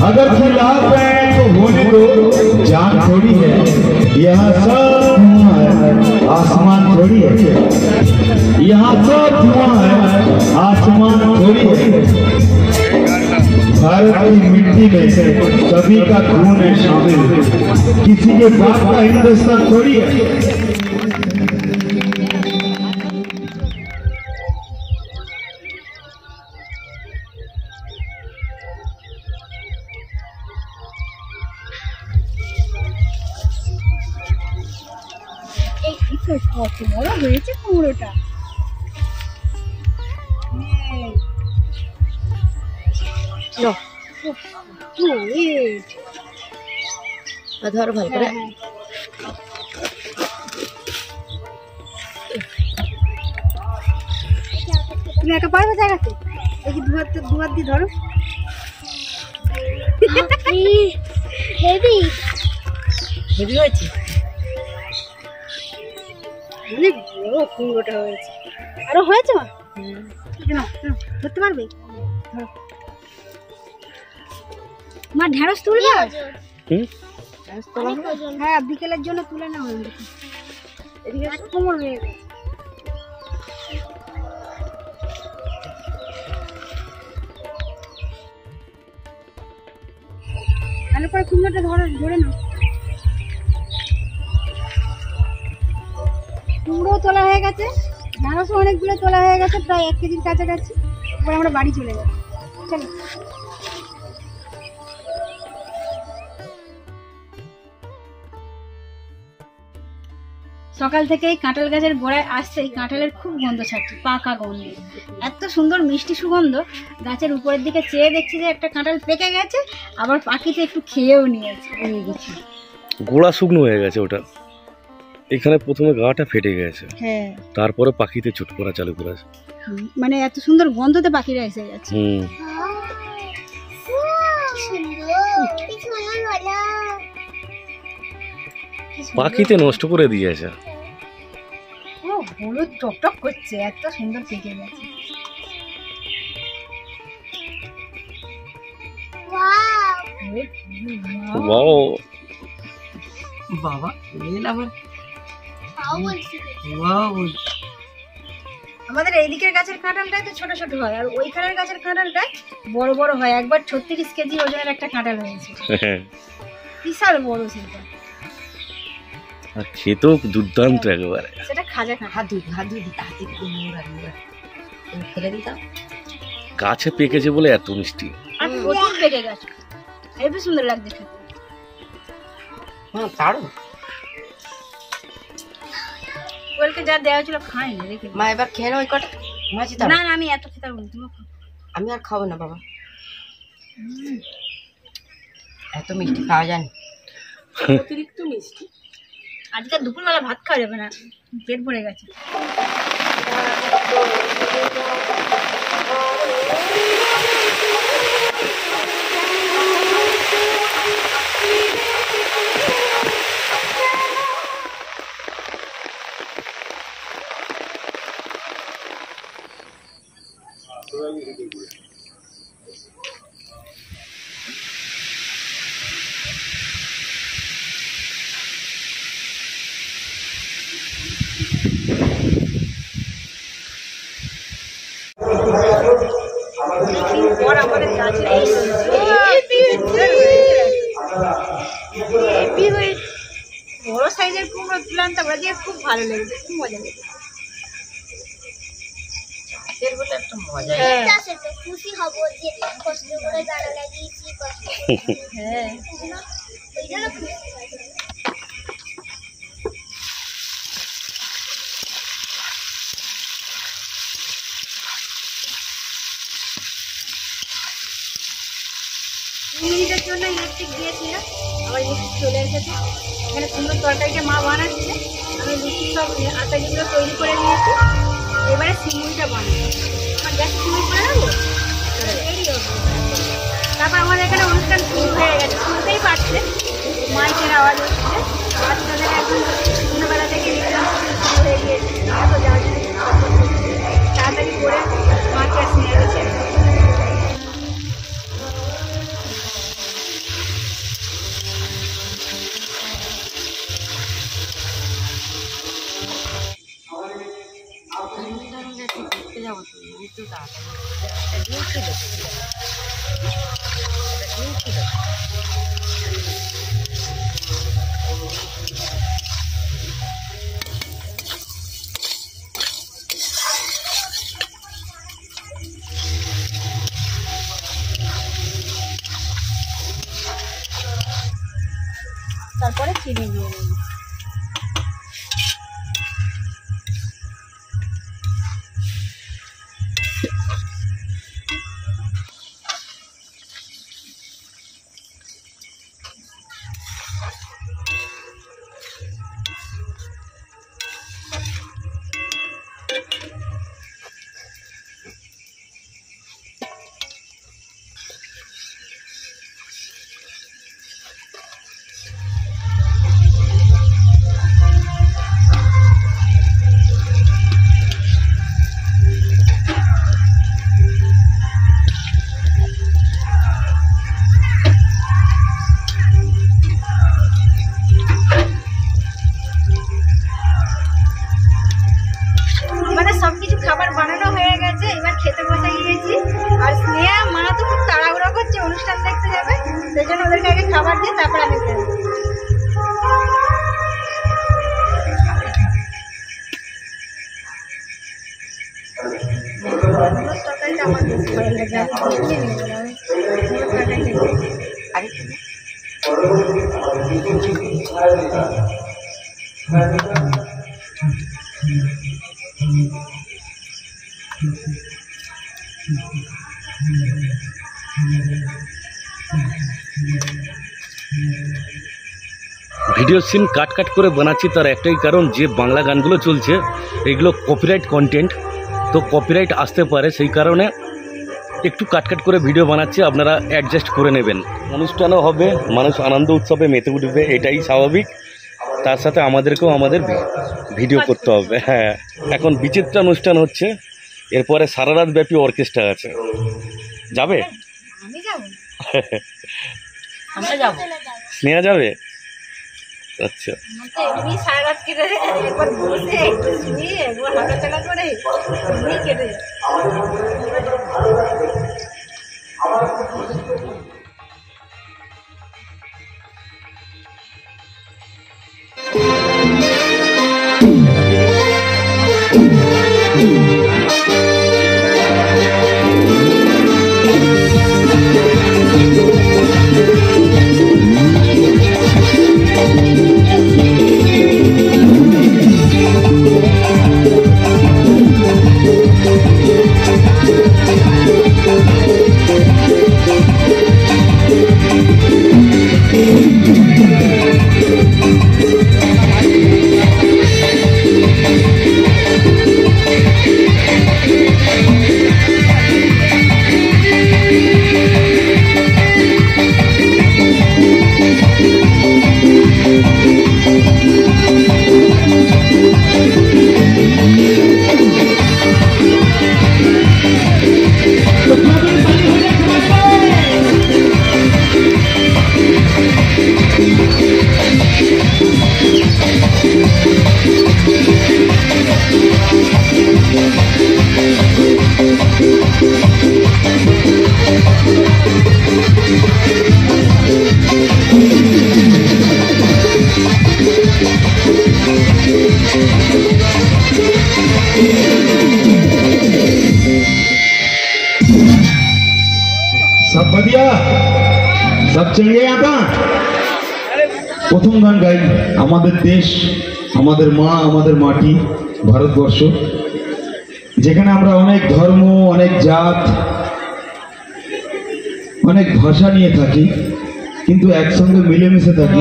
अगर खिलाफ है तो होने दो, जान थोड़ी है, यहाँ सब धुआं है, आसमान थोड़ी है। यहाँ सब धुआं है, आसमान थोड़ी है। भारत की मिट्टी में सभी का खून है शामिल, किसी के बाप का हिंदुस्तान थोड़ी है। কত বড় হয়েছে কুমড়োটা। ধরো ভালো করে। তুমি একা পারবে জায়গাতে? দেখি দুহাত দিয়ে ধরো। হেভি হেভি হয়েছে, অনেক বড় কুমড়োটা হয়েছে। আরো হয়েছে মা? ধরতে পারবে? মা ঢেঁড়স তুলবে? হ্যাঁ, বিকেলের জন্য তুলে না হয়। এদিকে কোমর হয়ে গেছে। ভালো করে কুমড়োটা ধরে নাও। কুমড়ো তোলা হয়ে গেছে, ঢেঁড়সও অনেকগুলো তোলা হয়ে গেছে, প্রায় 1 কেজির কাছাকাছি। এবার আমরা বাড়ি চলে যাবো। চলো। সকাল থেকে কাঁঠাল গাছের গোড়ায় আসছেই কাঁঠালের খুব গন্ধ ছাড়ছে, পাকা গন্ধ, এত সুন্দর মিষ্টি সুগন্ধ। গাছের উপরের দিকে চেয়ে দেখছি যে একটা কাঁঠাল পেকে গেছে, আবার পাখিতে একটু খেয়েও নিয়েছে। গোড়া শুকনো হয়ে গেছে ওটা, এখানে প্রথমে গাটা ফেটে গেছে, হ্যাঁ, তারপরে পাখিতে ছুট করা চালু করেছে। মানে এত সুন্দর গন্ধতে পাখিরা এসে যাচ্ছে। পাখিতে নষ্ট করে দিয়েছে। হলুদ টকটক করছে, এত সুন্দর পেকে গেছে। ওয়াও বাবা আমাদের এইদিকের গাছের কাঁঠালটাই তো ছোট ছোট হয়, আর ওইখানের গাছের কাঁঠালটাই বড় বড় হয়। একবার 36 কেজি ওজনের একটা কাঁঠাল হয়েছে, বিশাল বড় সেটা। আর খেতেও দুর্দান্ত একেবারে। সেটা খাজা হাত ফেলে দিতাম। গাছে পেকেছে বলে এত মিষ্টি, আর প্রচুর পেকে গেছে, হেবি সুন্দর লাগছে খেতে। ছাড়ো, ওলকে যা দেওয়া ছিল খাইনি, রেখে মা এবার খেয়ে নাও। ওই কটা মাছি। না না, আমি এত খেতে পারবো না, তুমি খাও। আমি আর খাবো না বাবা, এত মিষ্টি খাওয়া যায় না, অতিরিক্ত মিষ্টি। আজকে দুপুরবেলা ভাত খাওয়া যাবে না, পেট ভরে গেছে। আমাদের গাছে বড় সাইজের কুমড়ো তুলাম, তারপরে দিয়ে খুব ভালো লেগেছে, খুব মজা লেগেছে। খুশি হব যে কষ্ট করে গাড়া লাগিয়েছি, হ্যাঁ ওই জন্য খুশি। মিনিটের জন্য ইলেকট্রিক দিয়েছিল, আবার ইলেকট্রিক চলে এসেছে। এখানে কুমড়োর তরকারিটা মা বানাচ্ছে, আমি লুচি সব আটাগুলো তৈরি করে নিয়েছি। এবারে সিমুইটা বানাবো, আমার গ্যাস সিমুই করে নেবো, রেডি হবে। তারপর আমাদের এখানে অনুষ্ঠান শুরু হয়ে গেছে, শুনতেই পাচ্ছে মাইকের আওয়াজ হচ্ছে। বাচ্চাদের একদম ছোটবেলা থেকে শুরু হয়ে গিয়েছে, এত তাড়াতাড়ি করে মাকে নিয়ে গেছে। ডিম ছিল, ডিম ছিল। তারপরে চিনি দিয়ে নেব। সবকিছু খাবার বানানো হয়ে গেছে, এবার খেতে বসে গিয়েছি। আর স্নেহা মা তো খুব তাড়াহুড়ো করছে, অনুষ্ঠান দেখতে যাবে, সেই জন্য ওদেরকে আগে খাবার দিয়ে তারপর আমি বেরোবো। তরকারিটা আমার বেশি ভালো লাগে, আমি দেখিয়ে নিব ভিডিও সিন কাট কাট করে বানাচ্ছি, তার একটাই কারণ যে বাংলা গানগুলো চলছে এগুলো কপিরাইট কন্টেন্ট, তো কপিরাইট আসতে পারে, সেই কারণে একটু কাট কাট করে ভিডিও বানাচ্ছি, আপনারা অ্যাডজাস্ট করে নেবেন। অনুষ্ঠানও হবে, মানুষ আনন্দ উৎসবে মেতে উঠবে, এটাই স্বাভাবিক। তার সাথে আমাদেরকেও আমাদের ভিডিও করতে হবে। হ্যাঁ, এখন বিচিত্র অনুষ্ঠান হচ্ছে, এরপরে সারা রাত ব্যাপী অর্কেস্ট্রা আছে। যাবে? আমি যাবো, আমরা যাবো। স্নেহা যাবে? আচ্ছা, এমনি সারা রাত কেটে একবার বসে একটু শুয়ে একবার হাঁটাচলা করে এমনি কেটে सब बढ़िया, सब चल गया था। প্রথম গান গাই আমাদের দেশ, আমাদের মা, আমাদের মাটি ভারতবর্ষ, যেখানে আমরা অনেক ধর্ম, অনেক জাত, অনেক ভাষা নিয়ে থাকি, কিন্তু একসঙ্গে মিলেমিশে থাকি।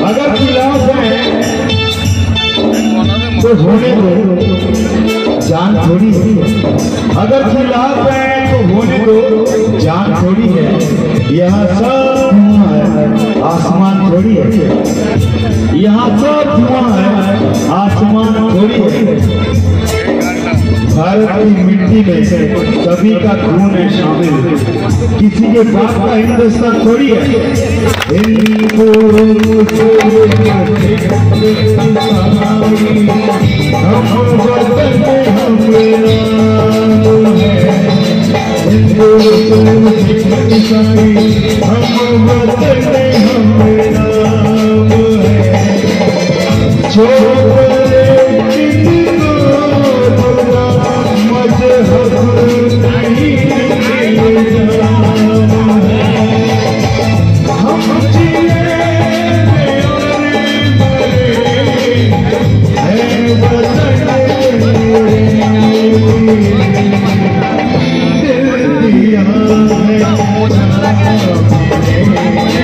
अगर खिलाफ है तो होने दो, जान थोड़ी है। अगर खिलाफ है तो होने दो, जान थोड़ी है। यहाँ सब धुआं है, आसमान थोड़ी है। यहाँ सब धुआं है, आसमान थोड़ी है। भारत की मिट्टी में सभी का खून है शामिल, किसी के बाप का हिंदुस्तान थोड़ी है।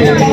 है